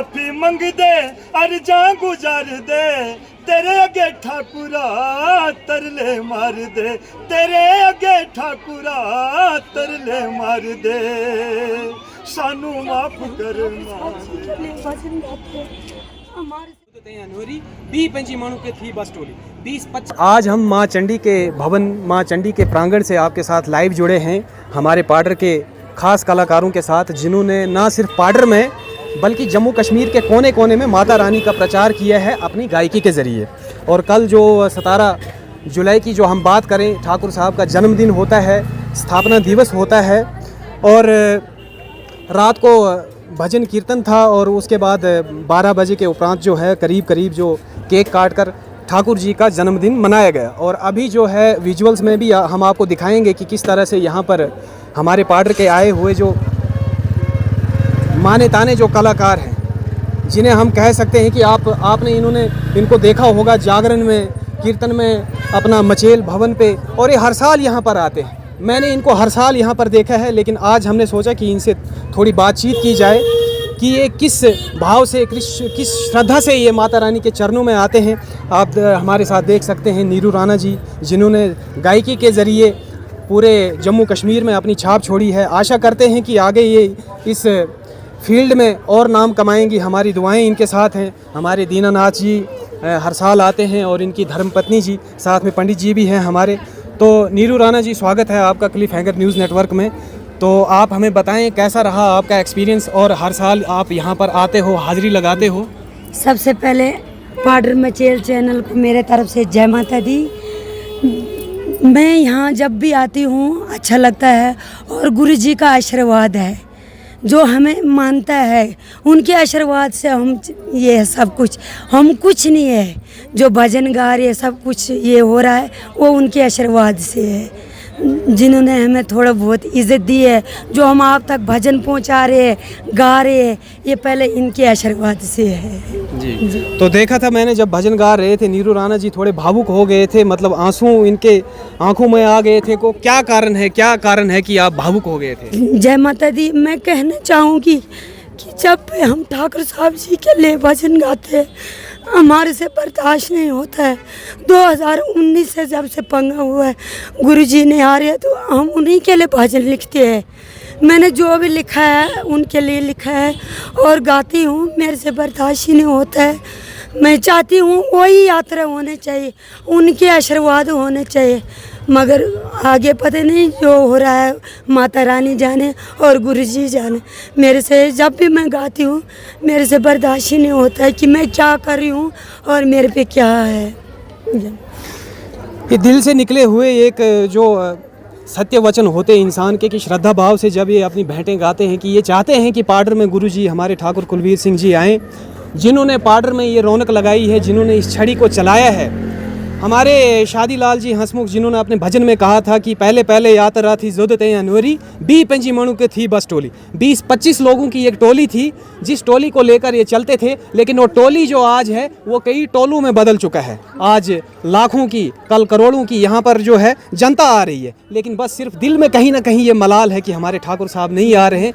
माफी मंग दे अर्जा गुजार दे तेरे अगे ठाकुरा तरले मार दे तेरे अगे ठाकुरा तरले मार दे सानू माफ कर आज हम माँ चंडी के भवन माँ चंडी के प्रांगण से आपके साथ लाइव जुड़े हैं हमारे पाडर के खास कलाकारों के साथ जिन्होंने ना सिर्फ पाडर में बल्कि जम्मू कश्मीर के कोने कोने में माता रानी का प्रचार किया है अपनी गायकी के ज़रिए। और कल जो 17 जुलाई की जो हम बात करें ठाकुर साहब का जन्मदिन होता है, स्थापना दिवस होता है और रात को भजन कीर्तन था और उसके बाद 12 बजे के उपरांत जो है करीब करीब जो केक काट कर ठाकुर जी का जन्मदिन मनाया गया। और अभी जो है विजुअल्स में भी हम आपको दिखाएंगे कि किस तरह से यहाँ पर हमारे पाडर के आए हुए जो माने ताने जो कलाकार हैं जिन्हें हम कह सकते हैं कि आपने इनको देखा होगा जागरण में, कीर्तन में, अपना मचेल भवन पे, और ये हर साल यहाँ पर आते हैं। मैंने इनको हर साल यहाँ पर देखा है, लेकिन आज हमने सोचा कि इनसे थोड़ी बातचीत की जाए कि ये किस भाव से किस श्रद्धा से ये माता रानी के चरणों में आते हैं। आप हमारे साथ देख सकते हैं नीरू राणा जी जिन्होंने गायकी के ज़रिए पूरे जम्मू कश्मीर में अपनी छाप छोड़ी है। आशा करते हैं कि आगे ये इस फील्ड में और नाम कमाएंगी। हमारी दुआएं इनके साथ हैं। हमारे दीनानाथ जी हर साल आते हैं और इनकी धर्मपत्नी जी, साथ में पंडित जी भी हैं हमारे। तो नीरू राणा जी, स्वागत है आपका क्लिफ हैंगर न्यूज़ नेटवर्क में। तो आप हमें बताएं कैसा रहा आपका एक्सपीरियंस और हर साल आप यहाँ पर आते हो, हाज़िरी लगाते हो। सबसे पहले पाडर मचेल चैनल को मेरे तरफ से जय माता दी। मैं यहाँ जब भी आती हूँ अच्छा लगता है और गुरु जी का आशीर्वाद है जो हमें मानता है, उनके आशीर्वाद से हम ये सब कुछ, हम कुछ नहीं है। जो भजन गा रहे सब कुछ ये हो रहा है वो उनके आशीर्वाद से है, जिन्होंने हमें थोड़ा बहुत इज़्ज़त दी है। जो हम आप तक भजन पहुंचा रहे हैं, गा रहे हैं, ये पहले इनके आशीर्वाद से है जी। तो देखा था मैंने जब भजन गा रहे थे नीरू राणा जी थोड़े भावुक हो गए थे, मतलब आंसू इनके आंखों में आ गए थे। को क्या कारण है कि आप भावुक हो गए थे? जय माता दी। मैं कहना चाहूँगी कि जब हम ठाकुर साहब जी के लिए भजन गाते हैं हमारे से बर्दाश्त नहीं होता है। 2019 से जब से पंगा हुआ है गुरु जी ने आ रहे तो हम उन्हीं के लिए भजन लिखते हैं। मैंने जो भी लिखा है उनके लिए लिखा है और गाती हूँ। मेरे से बर्दाश्त ही नहीं होता है। मैं चाहती हूँ वही यात्रा होने चाहिए, उनके आशीर्वाद होने चाहिए, मगर आगे पता नहीं जो हो रहा है माता रानी जाने और गुरु जी जाने। मेरे से जब भी मैं गाती हूँ मेरे से बर्दाश्त ही नहीं होता है कि मैं क्या कर रही हूँ और मेरे पे क्या है। ये दिल से निकले हुए एक जो सत्य वचन होते इंसान के कि श्रद्धा भाव से जब ये अपनी भेंटें गाते हैं कि ये चाहते हैं कि पाडर में गुरु जी हमारे ठाकुर कुलवीर सिंह जी आएँ, जिन्होंने पाडर में ये रौनक लगाई है, जिन्होंने इस छड़ी को चलाया है। हमारे शादी लाल जी हंसमुख जिन्होंने अपने भजन में कहा था कि पहले पहले यात्रा थी ज़ुदत अनवरी 20-25 मणु के थी बस टोली। 20-25 लोगों की एक टोली थी जिस टोली को लेकर ये चलते थे, लेकिन वो टोली जो आज है वो कई टोलों में बदल चुका है। आज लाखों की, कल करोड़ों की यहाँ पर जो है जनता आ रही है, लेकिन बस सिर्फ दिल में कहीं ना कहीं ये मलाल है कि हमारे ठाकुर साहब नहीं आ रहे हैं।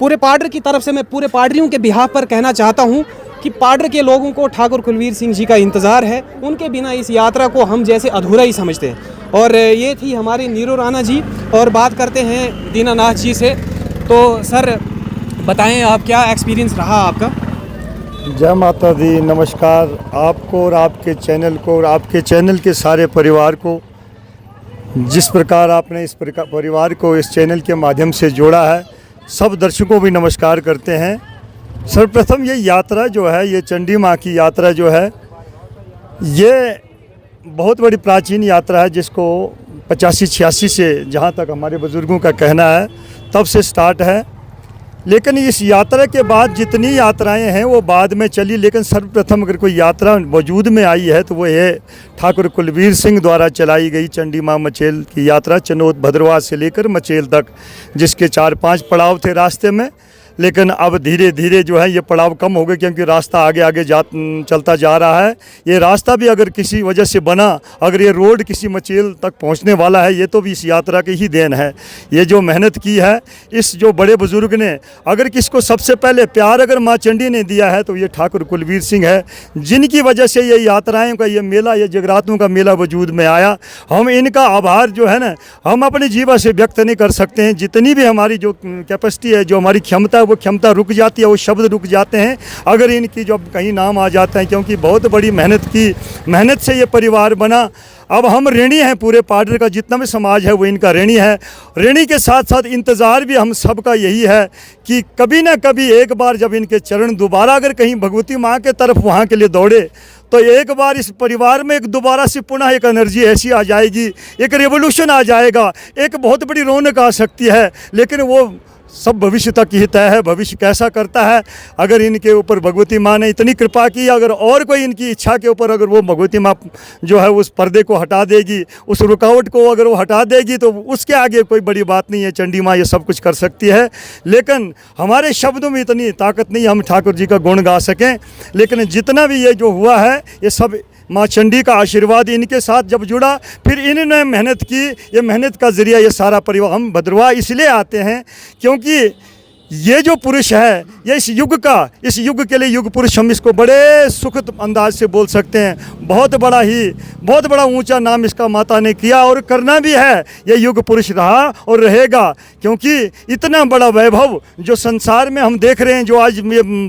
पूरे पाडर की तरफ से मैं पूरे पाडरियों के बिहाफ पर कहना चाहता हूँ कि पाडर के लोगों को ठाकुर कुलवीर सिंह जी का इंतज़ार है। उनके बिना इस यात्रा को हम जैसे अधूरा ही समझते हैं। और ये थी हमारी नीरू राणा जी। और बात करते हैं दीनानाथ जी से। तो सर बताएं आप क्या एक्सपीरियंस रहा आपका? जय माता दी। नमस्कार आपको और आपके चैनल को और आपके चैनल के सारे परिवार को। जिस प्रकार आपने इस परिवार को इस चैनल के माध्यम से जोड़ा है, सब दर्शकों भी नमस्कार करते हैं। सर्वप्रथम ये यात्रा जो है, ये चंडी माँ की यात्रा जो है, ये बहुत बड़ी प्राचीन यात्रा है जिसको 85-86 से, जहाँ तक हमारे बुज़ुर्गों का कहना है, तब से स्टार्ट है। लेकिन इस यात्रा के बाद जितनी यात्राएं हैं वो बाद में चली, लेकिन सर्वप्रथम अगर कोई यात्रा वजूद में आई है तो वो है ठाकुर कुलवीर सिंह द्वारा चलाई गई चंडी माँ मचेल की यात्रा, चनोद भद्रवाह से लेकर मचेल तक, जिसके 4-5 पड़ाव थे रास्ते में। लेकिन अब धीरे धीरे जो है ये पड़ाव कम हो गए, क्योंकि रास्ता आगे आगे चलता जा रहा है। ये रास्ता भी अगर किसी वजह से बना, अगर ये रोड किसी मचेल तक पहुंचने वाला है, ये तो भी इस यात्रा की ही देन है। ये जो मेहनत की है इस जो बड़े बुजुर्ग ने, अगर किसको सबसे पहले प्यार अगर माँ चंडी ने दिया है तो ये ठाकुर कुलवीर सिंह है, जिनकी वजह से ये यात्राएं का ये मेला, ये जगरातों का मेला वजूद में आया। हम इनका आभार जो है ना, हम अपनी जीवा से व्यक्त नहीं कर सकते हैं। जितनी भी हमारी जो कैपेसिटी है, जो हमारी क्षमता है, वो क्षमता रुक जाती है, वो शब्द रुक जाते हैं अगर इनकी जो कहीं नाम आ जाता है, क्योंकि बहुत बड़ी मेहनत से ये परिवार बना। अब हम ऋणी हैं, पूरे पाडर का जितना भी समाज है वो इनका ऋणी है। ऋणी के साथ साथ इंतज़ार भी हम सबका यही है कि कभी ना कभी एक बार जब इनके चरण दोबारा अगर कहीं भगवती माँ के तरफ वहाँ के लिए दौड़े, तो एक बार इस परिवार में एक दोबारा से पुनः एक एनर्जी ऐसी आ जाएगी, एक रेवोल्यूशन आ जाएगा, एक बहुत बड़ी रौनक आ सकती है। लेकिन वो सब भविष्य तक ही तय है, भविष्य कैसा करता है। अगर इनके ऊपर भगवती माँ ने इतनी कृपा की, अगर और कोई इनकी इच्छा के ऊपर अगर वो भगवती माँ जो है उस पर्दे को हटा देगी, उस रुकावट को अगर वो हटा देगी, तो उसके आगे कोई बड़ी बात नहीं है। चंडी माँ ये सब कुछ कर सकती है, लेकिन हमारे शब्दों में इतनी ताकत नहीं हम ठाकुर जी का गुण गा सकें। लेकिन जितना भी ये जो हुआ है, ये सब माँ चंडी का आशीर्वाद इनके साथ जब जुड़ा, फिर इन्होंने मेहनत की, ये मेहनत का ज़रिया ये सारा परिवार। हम भद्रवाह इसलिए आते हैं क्योंकि ये जो पुरुष है, ये इस युग के लिए युग पुरुष, हम इसको बड़े सुखद अंदाज से बोल सकते हैं। बहुत बड़ा ऊंचा नाम इसका माता ने किया और करना भी है। ये युग पुरुष रहा और रहेगा, क्योंकि इतना बड़ा वैभव जो संसार में हम देख रहे हैं, जो आज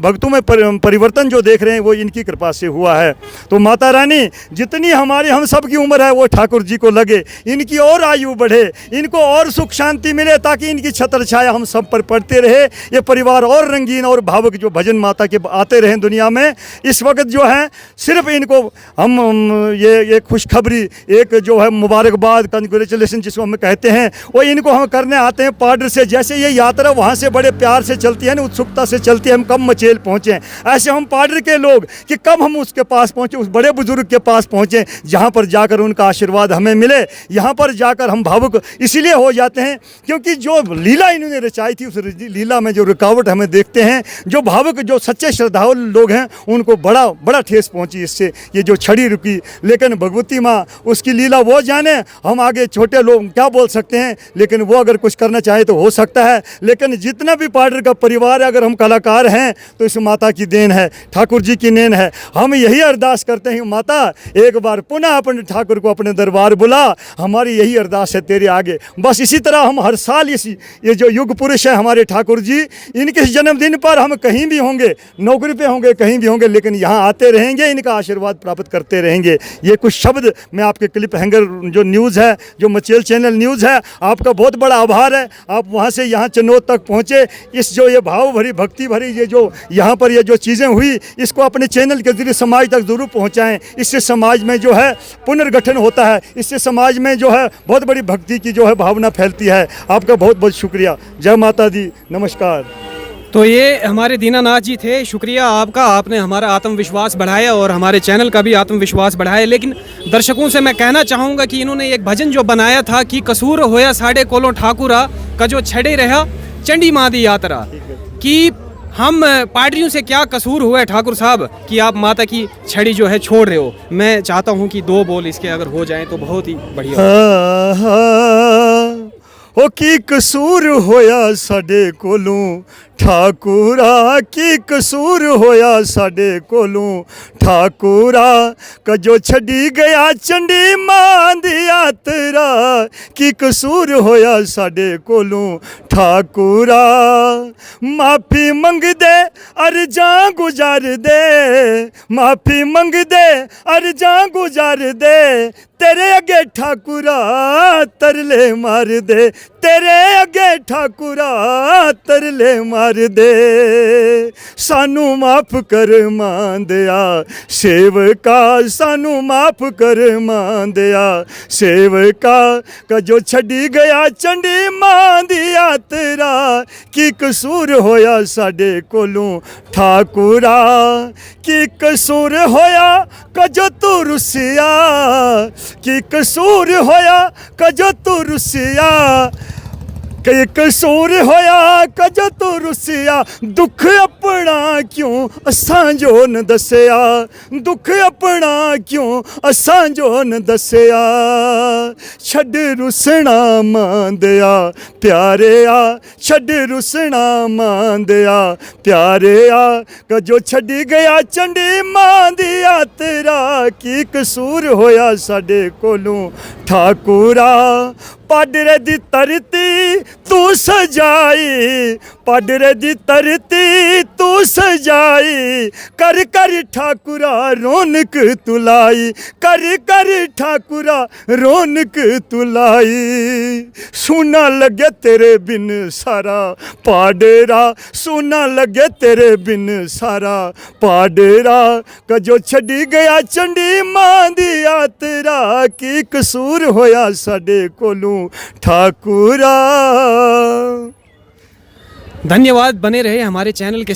भक्तों में परिवर्तन जो देख रहे हैं, वो इनकी कृपा से हुआ है। तो माता रानी जितनी हम सब की उम्र है वो ठाकुर जी को लगे, इनकी और आयु बढ़े, इनको और सुख शांति मिले, ताकि इनकी छत्र छाया हम सब पर पड़ते रहे। ये परिवार और रंगीन और भावुक जो भजन माता के आते रहें दुनिया में। इस वक्त जो है सिर्फ इनको हम ये खुशखबरी, एक जो है मुबारकबाद, कंग्रेचुलेसन जिसको हम कहते हैं, वो इनको हम करने आते हैं पाडर से। जैसे ये यात्रा वहाँ से बड़े प्यार से चलती है ना, उत्सुकता से चलती है, हम कब मचेल पहुँचें, ऐसे हम पाडर के लोग कि कब हम उसके पास पहुँचे, उस बड़े बुजुर्ग के पास पहुँचें, जहाँ पर जाकर उनका आशीर्वाद हमें मिले। यहाँ पर जाकर हम भावुक इसलिए हो जाते हैं क्योंकि जो लीला इन्होंने रचाई थी, उस लीला में जो रुकावट हमें देखते हैं, जो भावुक जो सच्चे श्रद्धालु लोग हैं, उनको बड़ा ठेस पहुंची इससे, ये जो छड़ी रुकी। लेकिन भगवती माँ उसकी लीला वो जाने, हम आगे छोटे लोग क्या बोल सकते हैं। लेकिन वो अगर कुछ करना चाहे तो हो सकता है। लेकिन जितना भी पाडर का परिवार है, अगर हम कलाकार हैं तो इस माता की देन है, ठाकुर जी की देन है। हम यही अरदास करते हैं, माता एक बार पुनः अपने ठाकुर को अपने दरबार बुला, हमारी यही अरदास है तेरे आगे। बस इसी तरह हम हर साल ये जो युग पुरुष है हमारे ठाकुर जी, इनके जन्मदिन पर हम कहीं भी होंगे, नौकरी पे होंगे, कहीं भी होंगे, लेकिन यहाँ आते रहेंगे, इनका आशीर्वाद प्राप्त करते रहेंगे। ये कुछ शब्द मैं आपके क्लिप हैंगर जो न्यूज़ है, जो मचेल चैनल न्यूज़ है, आपका बहुत बड़ा आभार है। आप वहाँ से यहाँ चनौद तक पहुँचे, इस जो ये भाव भरी भक्ति भरी ये जो यहाँ पर ये जो चीज़ें हुई, इसको अपने चैनल के जरिए समाज तक ज़रूर पहुँचाएँ। इससे समाज में जो है पुनर्गठन होता है, इससे समाज में जो है बहुत बड़ी भक्ति की जो है भावना फैलती है। आपका बहुत बहुत शुक्रिया। जय माता दी, नमस्कार। तो ये हमारे दीनानाथ जी थे, शुक्रिया आपका, आपने हमारा आत्मविश्वास बढ़ाया और हमारे चैनल का भी आत्मविश्वास बढ़ाया। लेकिन दर्शकों से मैं कहना चाहूँगा कि इन्होंने एक भजन जो बनाया था कि कसूर होया साढ़े कोलों ठाकुरा का जो छड़े रहा चंडी माँ दी यात्रा, कि हम पाडरियों से क्या कसूर हुआ है ठाकुर साहब कि आप माता की छड़ी जो है छोड़ रहे हो। मैं चाहता हूँ कि 2 बोल इसके अगर हो जाएं तो बहुत ही बढ़िया। ओ की कसूर होया साडे कोलों ठाकुरा, की कसूर होया साडे कोलों ठाकुरा, कजो छड़ी गया चंडी मां दी यात्रा, की कसूर होया साडे कोलों ठाकुरा। माफ़ी मंग दे अर्जां गुजार दे, माफ़ी मंग दे अर्जां गुजार दे, तेरे अगे ठाकुरा तरले मार दे, तेरे अगे ठाकुरा तरले मार दे। सानू माफ कर मां दया सेवका, सानू माफ कर मां दया सेवका, कजो छड़ी गया चंडी मां दी यात्रा, की कसूर होया साडे कोलों ठाकुरा, की कसूर होया कजो तू रुसिया, की कसूर होया कजो तू रुसिया, कई कसूर होया कजो तू रुसिया दुख अपना क्यों असां जो न दसिया दुख अपना क्यों असां जो न दसिया छड़ रुसना मांदिया प्यारिया छड़ रुसना मांदिया प्यारिया कजो छड़ी गया चंडी मां दी यात्रा की कसूर होया साडे कोलों ठाकुरा पाडरे दी धरती तू सजाई पाडरे दी धरती तू सजाई कर कर ठाकुरा रौनक तुलाई कर कर ठाकुरा रौनक तुलाई सोना लगे तेरे बिन सारा पाडरा सोना लगे तेरे बिन सारा पाडरा कजो छड़ी गया चंडी मां दी यात्रा की कसूर होया साडे कोलों ठाकुरा। धन्यवाद, बने रहे हमारे चैनल के